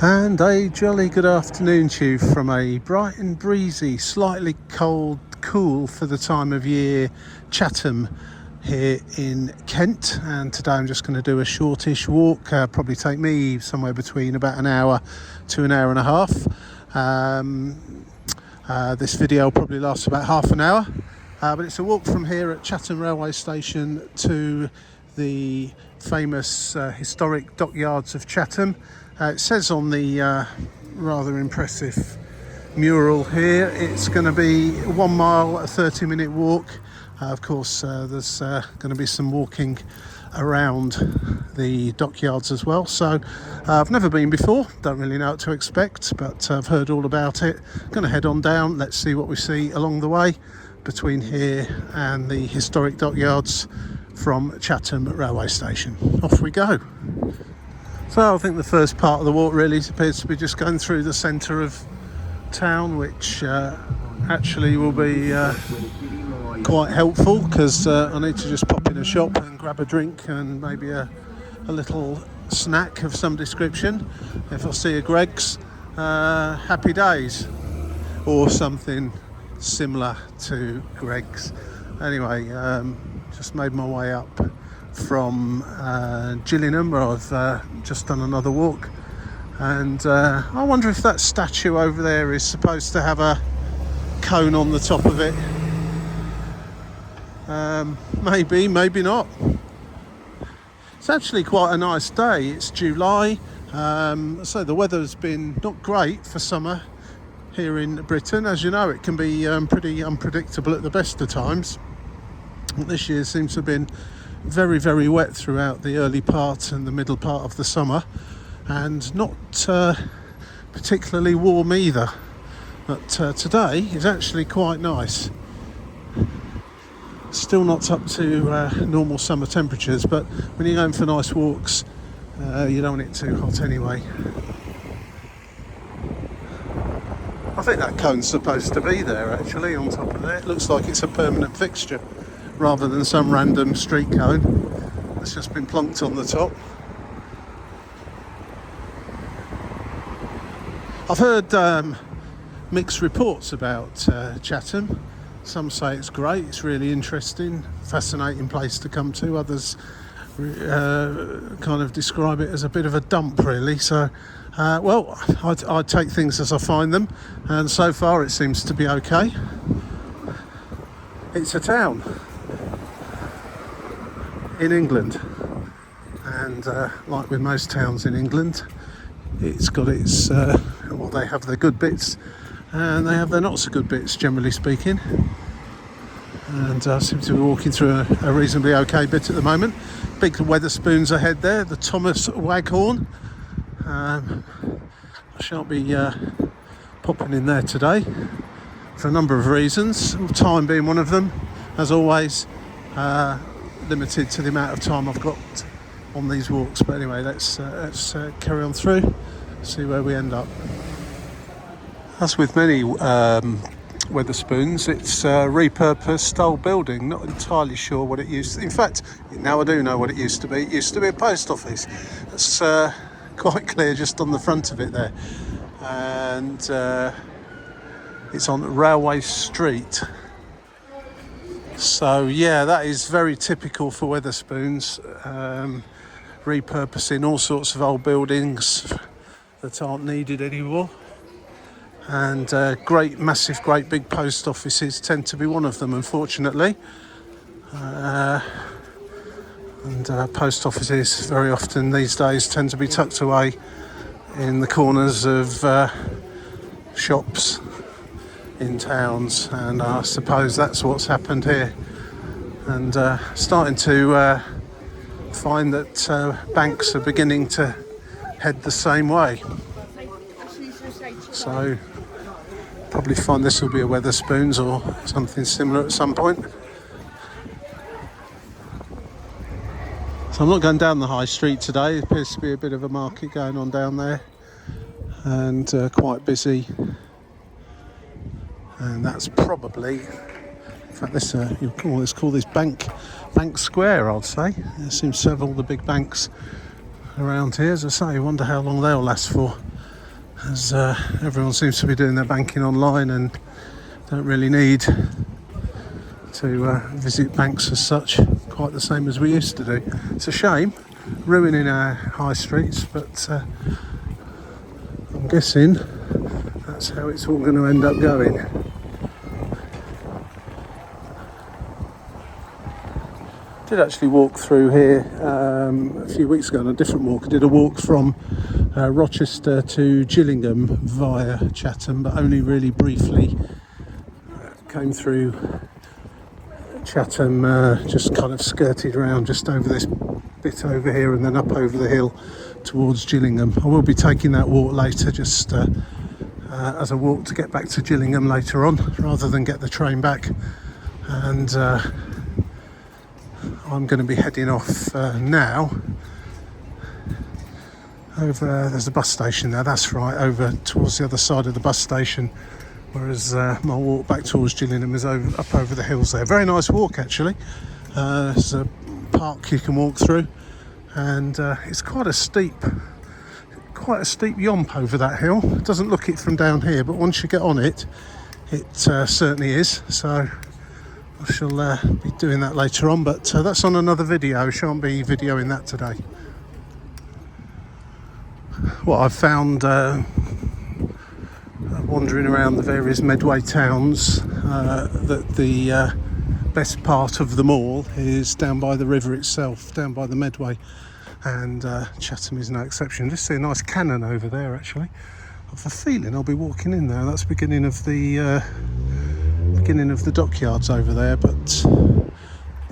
And a jolly good afternoon to you from a bright and breezy, slightly cool for the time of year Chatham here in Kent. And today I'm just going to do a shortish walk, probably take me somewhere between about an hour to an hour and a half. This video will probably last about half an hour, but it's a walk from here at Chatham railway station to the famous historic dockyards of Chatham. It says on the rather impressive mural here it's going to be 1 mile, a 30-minute walk. Of course there's going to be some walking around the dockyards as well, so I've never been before, don't really know what to expect, but I've heard all about it. Going to head on down, let's see what we see along the way between here and the historic dockyards from Chatham railway station. Off we go. So I think the first part of the walk really appears to be just going through the centre of town, which actually will be quite helpful because I need to just pop in a shop and grab a drink and maybe a little snack of some description. If I see a Greggs, happy days, or something similar to Greggs. Anyway, just made my way up from Gillingham, where I've just done another walk, and I wonder if that statue over there is supposed to have a cone on the top of it. Maybe, maybe not. It's actually quite a nice day. It's July, so the weather's been not great for summer here in Britain. As you know, it can be pretty unpredictable at the best of times. This year seems to have been very, very wet throughout the early part and the middle part of the summer, and not particularly warm either. But today is actually quite nice. Still not up to normal summer temperatures, but when you're going for nice walks, you don't want it too hot anyway. I think that cone's supposed to be there actually on top of there. It looks like it's a permanent fixture rather than some random street cone that's just been plonked on the top. I've heard mixed reports about Chatham. Some say it's great, it's really interesting, fascinating place to come to. Others kind of describe it as a bit of a dump really. So well, I take things as I find them, and so far it seems to be okay. It's a town in England, and like with most towns in England, it's got its well, they have their good bits and they have their not so good bits, generally speaking. And I seem to be walking through a reasonably okay bit at the moment. Big Wetherspoons ahead there, the Thomas Waghorn. I shan't be popping in there today for a number of reasons, time being one of them, as always. Limited to the amount of time I've got on these walks, but anyway, let's carry on through, see where we end up. As with many Wetherspoons, it's a repurposed old building. Not entirely sure what it used to. In fact, now I do know what it used to be. It used to be a post office. That's quite clear just on the front of it there, and it's on Railway Street. So yeah, that is very typical for Wetherspoons, repurposing all sorts of old buildings that aren't needed anymore. And great big post offices tend to be one of them, unfortunately. And post offices very often these days tend to be tucked away in the corners of shops in towns, and I suppose that's what's happened here. And starting to find that banks are beginning to head the same way. So probably find this will be a Wetherspoons or something similar at some point. So I'm not going down the high street today. It appears to be a bit of a market going on down there, and quite busy. And that's probably, in fact, this let's call this Bank Square, I'd say. There seems to have all the big banks around here. As I say, I wonder how long they'll last for. as everyone seems to be doing their banking online and don't really need to visit banks as such, quite the same as we used to do. It's a shame, ruining our high streets, but I'm guessing that's how it's all going to end up going. I did actually walk through here a few weeks ago on a different walk. I did a walk from Rochester to Gillingham via Chatham, but only really briefly. Came through Chatham, just kind of skirted around just over this bit over here and then up over the hill towards Gillingham. I will be taking that walk later, just as a walk to get back to Gillingham later on, rather than get the train back. And I'm going to be heading off now. There's a bus station there, that's right, over towards the other side of the bus station, whereas my walk back towards Gillingham is up over the hills there. Very nice walk actually. There's a park you can walk through, and it's quite a steep yomp over that hill. It doesn't look it from down here, but once you get on it, it certainly is. So I shall be doing that later on, but that's on another video. Shan't be videoing that today. What I've found wandering around the various Medway towns, that the best part of them all is down by the river itself, down by the Medway, and Chatham is no exception. Just see a nice cannon over there actually. I've a feeling I'll be walking in there. That's the beginning of the dockyards over there, but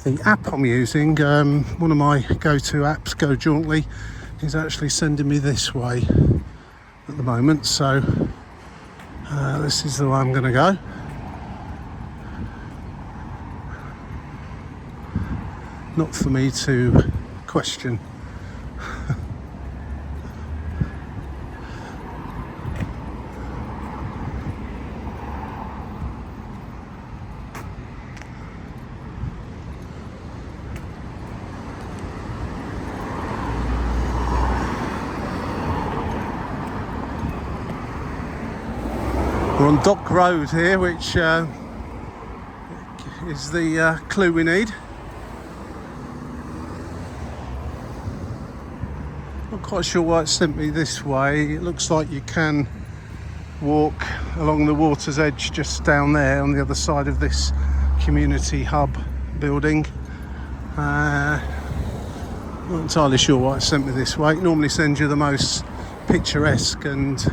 the app I'm using, one of my go-to apps, Go Jauntily, is actually sending me this way at the moment, so this is the way I'm going to go. Not for me to question. We're on Dock Road here, which is the clue we need. Not quite sure why it sent me this way. It looks like you can walk along the water's edge just down there on the other side of this community hub building. Not entirely sure why it sent me this way. It normally sends you the most picturesque and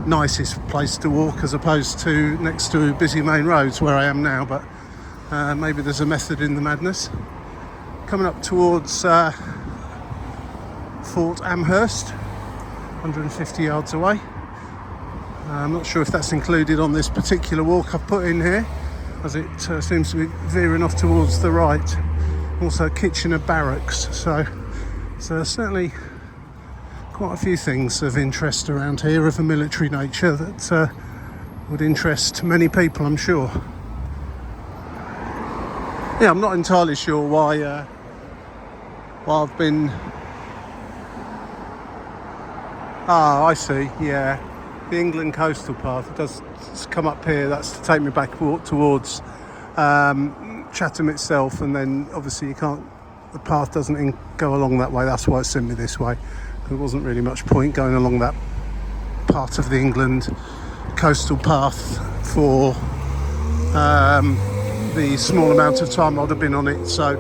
nicest place to walk, as opposed to next to busy main roads where I am now, but maybe there's a method in the madness. Coming up towards Fort Amherst, 150 yards away. I'm not sure if that's included on this particular walk I've put in here, as it seems to be veering off towards the right. Also Kitchener Barracks, so certainly quite a few things of interest around here of a military nature that would interest many people, I'm sure. Yeah, I'm not entirely sure why I've been... Ah, I see, yeah. The England Coastal Path, it does come up here. That's to take me back towards Chatham itself, and then obviously the path doesn't go along that way. That's why it sent me this way. There wasn't really much point going along that part of the England Coastal Path for the small amount of time I'd have been on it, so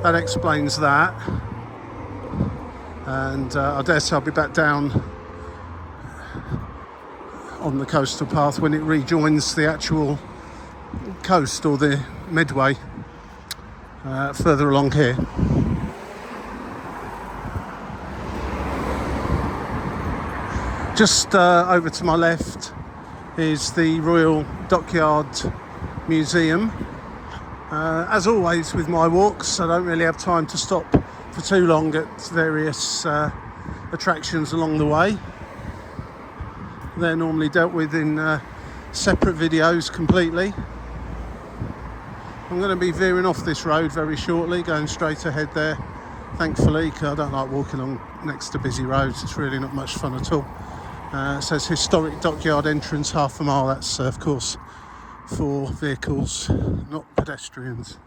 that explains that. And I dare say I'll be back down on the coastal path when it rejoins the actual coast, or the Medway, further along here. Just over to my left is the Royal Dockyard Museum. As always with my walks, I don't really have time to stop for too long at various attractions along the way. They're normally dealt with in separate videos completely. I'm going to be veering off this road very shortly, going straight ahead there, thankfully, because I don't like walking along next to busy roads. It's really not much fun at all. It says historic dockyard entrance half a mile. That's of course for vehicles, not pedestrians.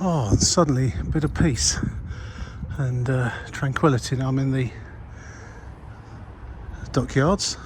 Oh, and suddenly a bit of peace and tranquility. Now I'm in the dockyards.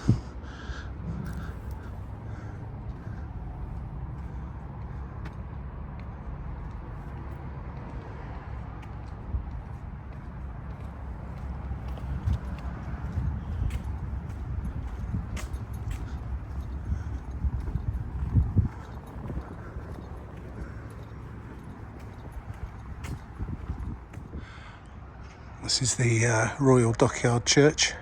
This is the Royal Dockyard Church.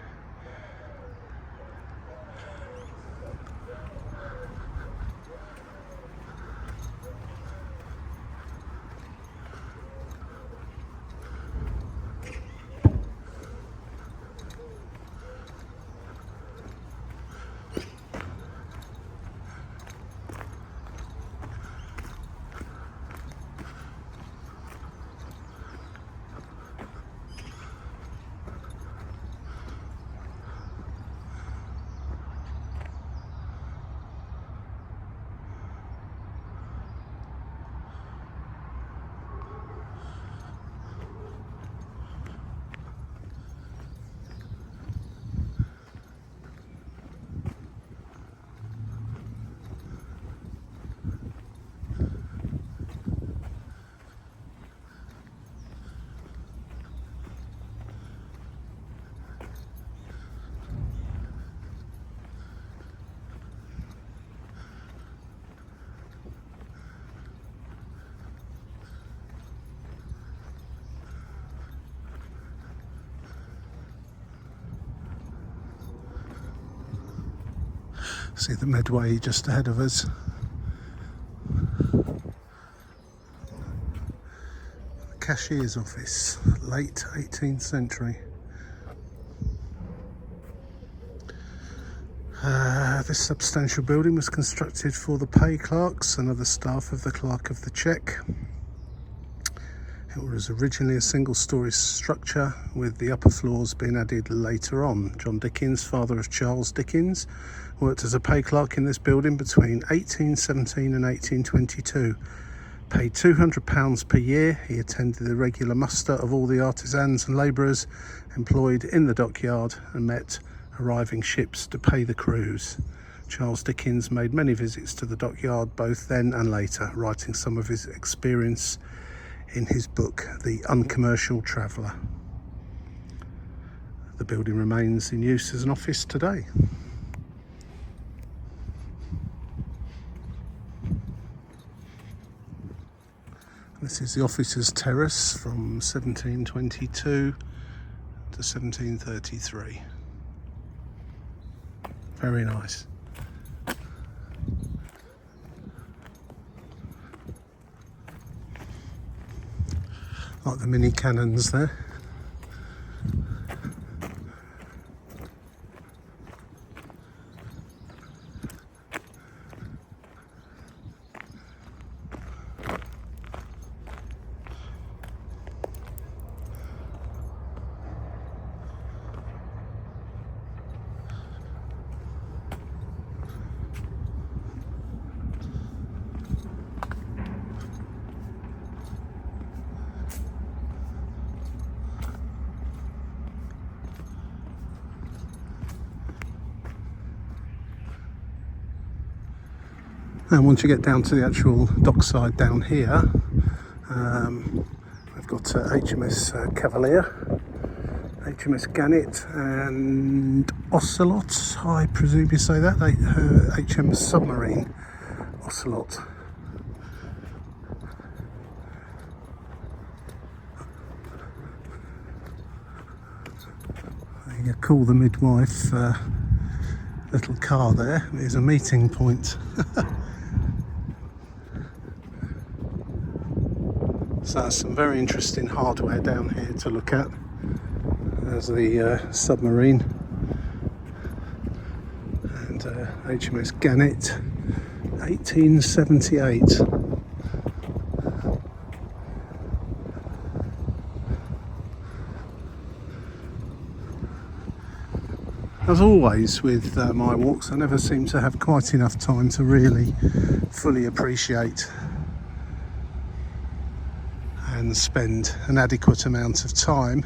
See the Medway just ahead of us. Cashier's office, late 18th century. This substantial building was constructed for the pay clerks and other staff of the Clerk of the Check. It was originally a single-storey structure, with the upper floors being added later on. John Dickens, father of Charles Dickens, worked as a pay clerk in this building between 1817 and 1822. Paid £200 per year, he attended the regular muster of all the artisans and labourers employed in the dockyard and met arriving ships to pay the crews. Charles Dickens made many visits to the dockyard both then and later, writing some of his experience in his book, The Uncommercial Traveller. The building remains in use as an office today. This is the officers' terrace from 1722 to 1733. Very nice. Like the mini cannons there. And once you get down to the actual dockside down here, we've got HMS Cavalier, HMS Gannet and Ocelot, I presume you say that, HMS Submarine Ocelot. You call the midwife little car there is a meeting point. So that's some very interesting hardware down here to look at. There's the submarine and HMS Gannet, 1878. As always with my walks, I never seem to have quite enough time to really fully appreciate and spend an adequate amount of time,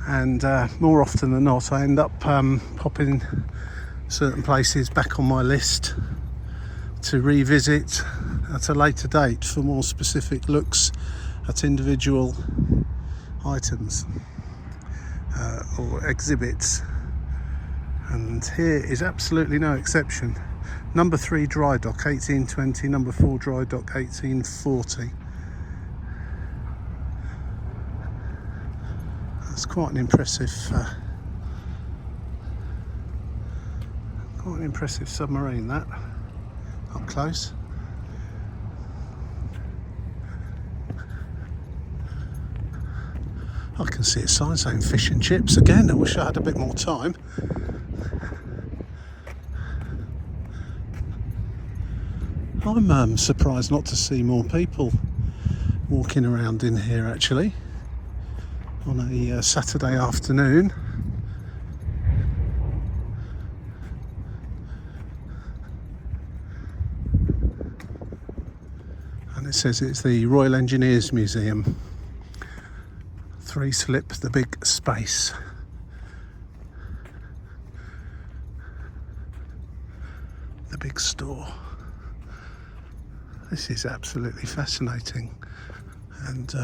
and more often than not I end up popping certain places back on my list to revisit at a later date for more specific looks at individual items or exhibits. And here is absolutely no exception. Number 3 dry dock 1820, number 4 dry dock 1840. That's quite an impressive submarine, that, up close. I can see a sign saying fish and chips again. I wish I had a bit more time. I'm surprised not to see more people walking around in here actually on a Saturday afternoon. And it says it's the Royal Engineers Museum. 3 slip the big space. The big store. This is absolutely fascinating, and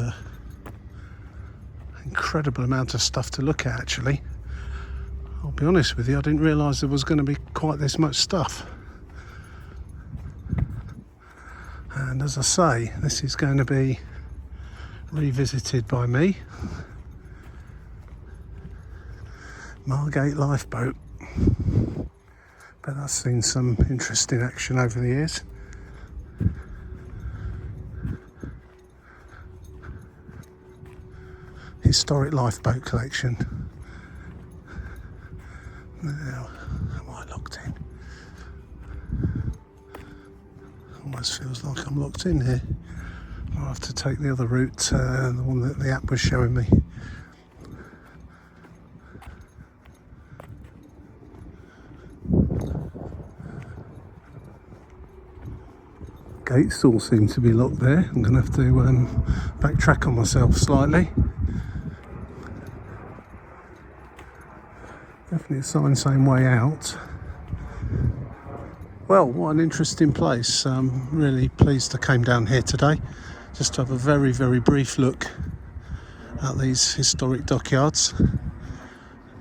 incredible amount of stuff to look at actually. I'll be honest with you, I didn't realise there was going to be quite this much stuff. And as I say, this is going to be revisited by me. Margate lifeboat. But I've seen some interesting action over the years. Historic lifeboat collection. Now, am I locked in? Almost feels like I'm locked in here. I'll have to take the other route, the one that the app was showing me. Gates all seem to be locked there. I'm going to have to backtrack on myself slightly. Definitely a sign saying way out. Well, what an interesting place. I'm really pleased I came down here today just to have a very, very brief look at these historic dockyards.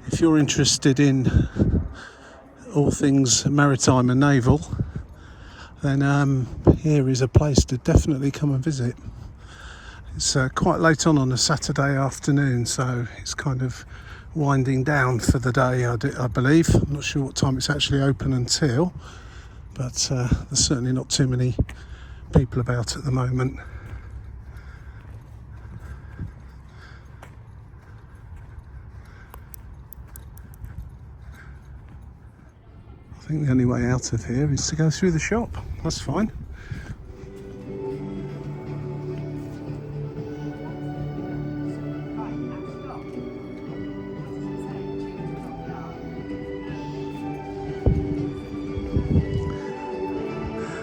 If you're interested in all things maritime and naval, then here is a place to definitely come and visit. It's quite late on a Saturday afternoon, so it's kind of winding down for the day, I believe. I'm not sure what time it's actually open until, but there's certainly not too many people about at the moment. I think the only way out of here is to go through the shop. That's fine.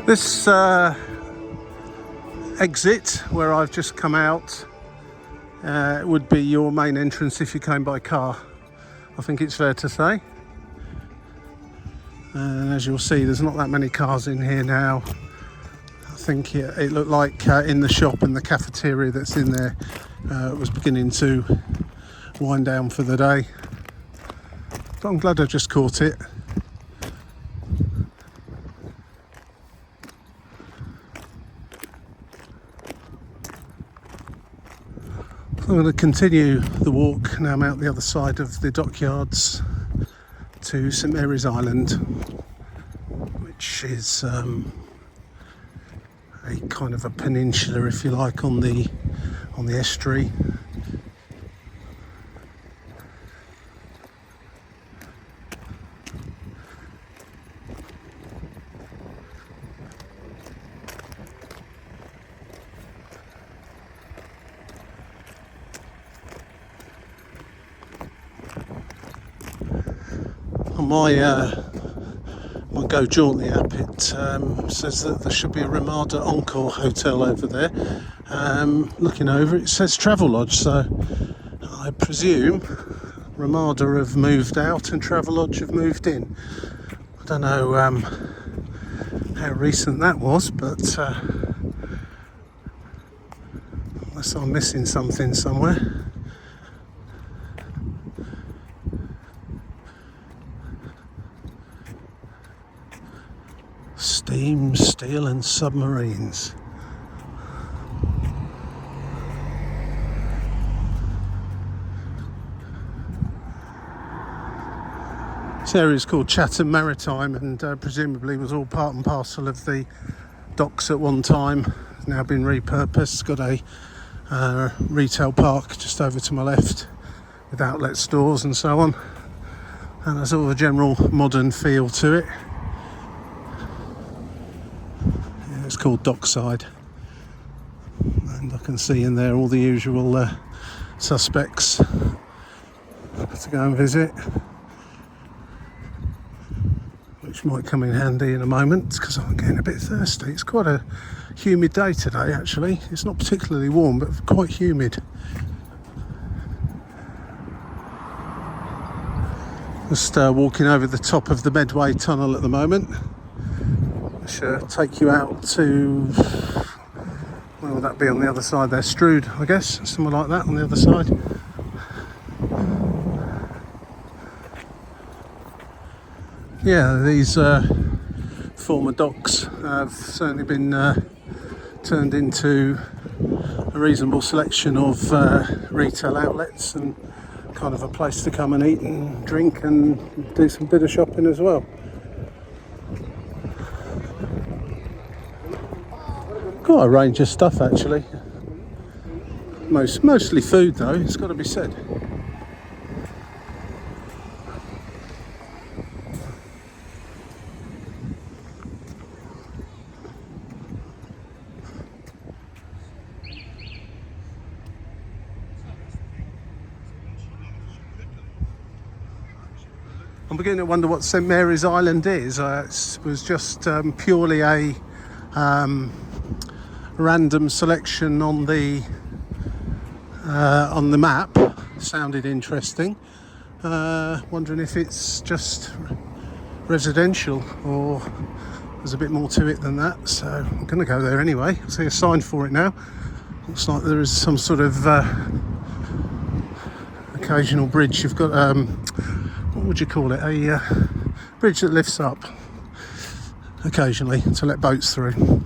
This exit where I've just come out would be your main entrance if you came by car. I think it's fair to say. And as you'll see, there's not that many cars in here now. I think it looked like in the shop and the cafeteria that's in there was beginning to wind down for the day. But I'm glad I just caught it. I'm going to continue the walk now. I'm out the other side of the dockyards to St Mary's Island, which is a kind of a peninsula, if you like, on the estuary. On my Go Jauntly app, it says that there should be a Ramada Encore hotel over there. Looking over, it says Travelodge, so I presume Ramada have moved out and Travelodge have moved in. I don't know how recent that was, but unless I'm missing something somewhere. Steam, steel and submarines. This area is called Chatham Maritime, and presumably was all part and parcel of the docks at one time. It's now been repurposed. It's got a retail park just over to my left with outlet stores and so on, and a sort of a general modern feel to it. It's called Dockside, and I can see in there all the usual suspects to go and visit, which might come in handy in a moment because I'm getting a bit thirsty. It's quite a humid day today, actually. It's not particularly warm, but quite humid. Just walking over the top of the Medway tunnel at the moment. Should take you out to, where would that be on the other side there? Strood, I guess, somewhere like that on the other side. Yeah, these former docks have certainly been turned into a reasonable selection of retail outlets and kind of a place to come and eat and drink and do some bit of shopping as well. Quite a range of stuff, actually. Mostly food, though, it's got to be said. I'm beginning to wonder what St Mary's Island is. It was just purely a random selection on the map. Sounded interesting. Wondering if it's just residential or there's a bit more to it than that. So I'm going to go there anyway. I see a sign for it now. Looks like there is some sort of occasional bridge. You've got what would you call it? A bridge that lifts up occasionally to let boats through.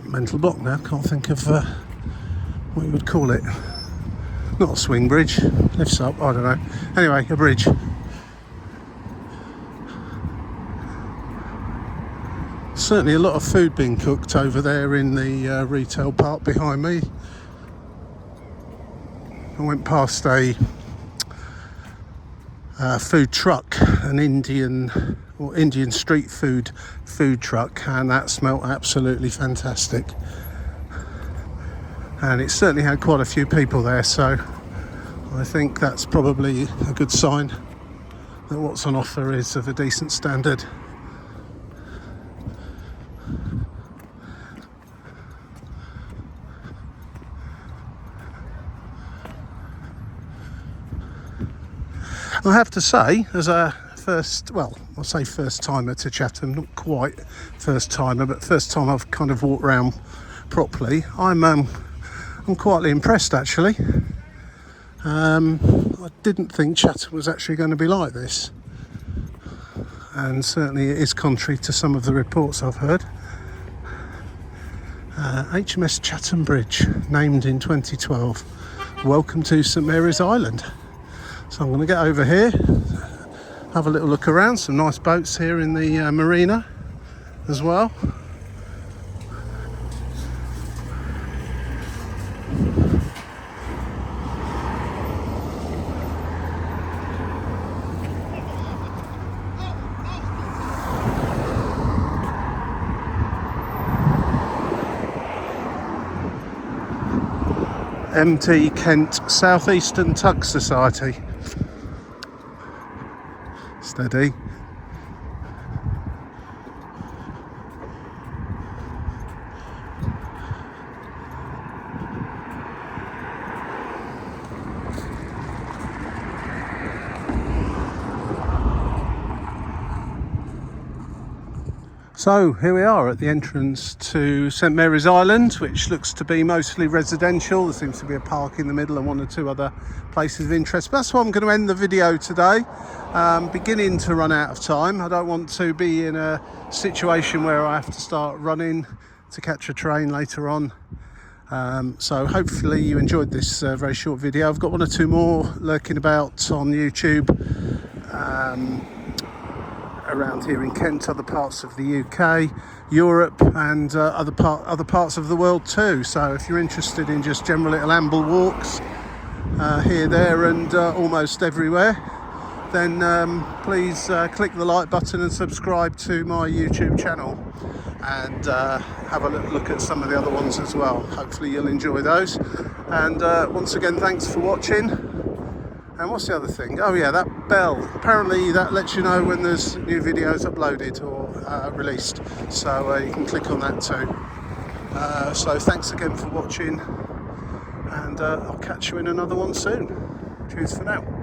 Mental block now, can't think of what you would call it. Not a swing bridge, lifts up, I don't know. Anyway, a bridge. Certainly a lot of food being cooked over there in the retail park behind me. I went past a food truck, an Indian street food truck, and that smelt absolutely fantastic. And it certainly had quite a few people there, so I think that's probably a good sign that what's on offer is of a decent standard. I have to say, as a first timer to Chatham, not quite first timer, but first time I've kind of walked around properly, I'm quietly impressed, actually. I didn't think Chatham was actually going to be like this, and certainly it is contrary to some of the reports I've heard. HMS Chatham Bridge, named in 2012. welcome to St Mary's Island. So I'm going to get over here, have a little look around. Some nice boats here in the marina as well. MT Kent South Eastern Tug Society. Steady. So here we are at the entrance to St Mary's Island, which looks to be mostly residential. There seems to be a park in the middle and one or two other places of interest. But that's why I'm going to end the video today. Beginning to run out of time. I don't want to be in a situation where I have to start running to catch a train later on. So hopefully you enjoyed this very short video. I've got one or two more lurking about on YouTube. Around here in Kent, other parts of the UK, Europe, and other parts of the world too. So if you're interested in just general little amble walks here, there, and almost everywhere, then please click the like button and subscribe to my YouTube channel, and have a look at some of the other ones as well. Hopefully you'll enjoy those. And once again, thanks for watching. And what's the other thing? Oh yeah, that bell. Apparently that lets you know when there's new videos uploaded or released. So you can click on that too. So thanks again for watching, and I'll catch you in another one soon. Cheers for now.